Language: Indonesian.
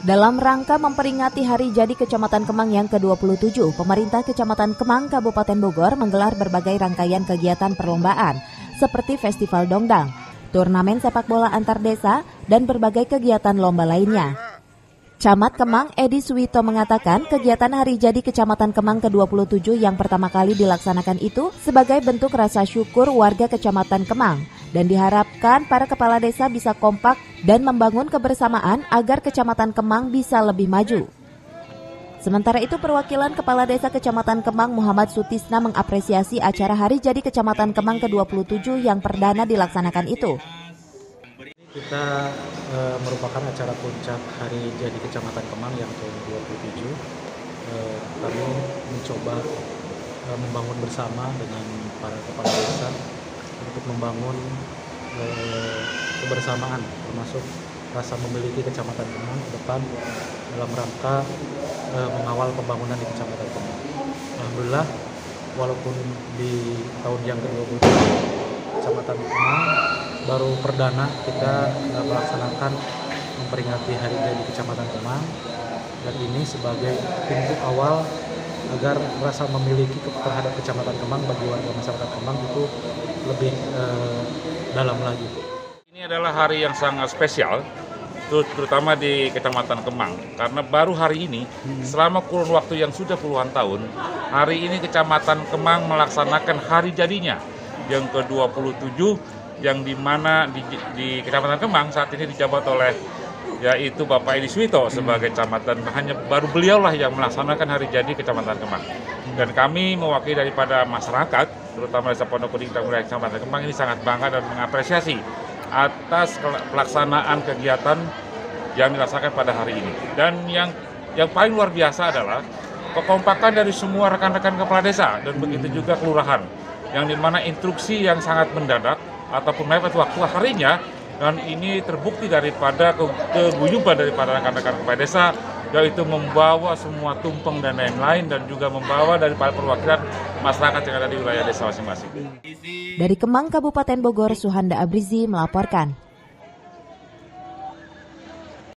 Dalam rangka memperingati Hari Jadi Kecamatan Kemang yang ke-27, pemerintah Kecamatan Kemang, Kabupaten Bogor menggelar berbagai rangkaian kegiatan perlombaan, seperti festival dongdang, turnamen sepak bola antar desa, dan berbagai kegiatan lomba lainnya. Camat Kemang Edi Suwito mengatakan kegiatan Hari Jadi Kecamatan Kemang ke-27 yang pertama kali dilaksanakan itu sebagai bentuk rasa syukur warga Kecamatan Kemang dan diharapkan para kepala desa bisa kompak dan membangun kebersamaan agar Kecamatan Kemang bisa lebih maju. Sementara itu perwakilan Kepala Desa Kecamatan Kemang Muhammad Sutisna mengapresiasi acara Hari Jadi Kecamatan Kemang ke-27 yang perdana dilaksanakan itu. Kita merupakan acara puncak Hari Jadi Kecamatan Kemang yang ke-27. Kami mencoba membangun bersama dengan para kepala desa untuk membangun kebersamaan, termasuk rasa memiliki Kecamatan Kemang ke depan dalam rangka mengawal pembangunan di Kecamatan Kemang. Alhamdulillah, walaupun di tahun yang ke-27 Kecamatan Kemang baru perdana kita melaksanakan memperingati Hari Jadi Kecamatan Kemang, dan ini sebagai pintu awal agar rasa memiliki terhadap Kecamatan Kemang bagi warga masyarakat Kemang itu lebih dalam lagi. Ini adalah hari yang sangat spesial, terutama di Kecamatan Kemang, karena baru hari ini, selama kurun waktu yang sudah puluhan tahun, hari ini Kecamatan Kemang melaksanakan hari jadinya yang ke-27, yang dimana di Kecamatan Kemang saat ini dijabat oleh yaitu Bapak Edi Suwito sebagai camatan. Hanya baru beliaulah yang melaksanakan Hari Jadi Kecamatan Kemang. Dan kami mewakili daripada masyarakat, terutama Desa Pondok Kuning dan wilayah Kecamatan Kemang ini sangat bangga dan mengapresiasi atas pelaksanaan kegiatan yang dilaksanakan pada hari ini. Dan yang paling luar biasa adalah kekompakan dari semua rekan-rekan kepala desa dan begitu juga kelurahan, yang dimana instruksi yang sangat mendadak ataupun mepet waktu harinya, dan ini terbukti daripada keguyuban daripada rekan-rekan kepala desa, yaitu membawa semua tumpeng dan lain-lain, dan juga membawa daripada perwakilan masyarakat yang ada di wilayah desa masing-masing. Dari Kemang, Kabupaten Bogor, Suhanda Abrizi melaporkan.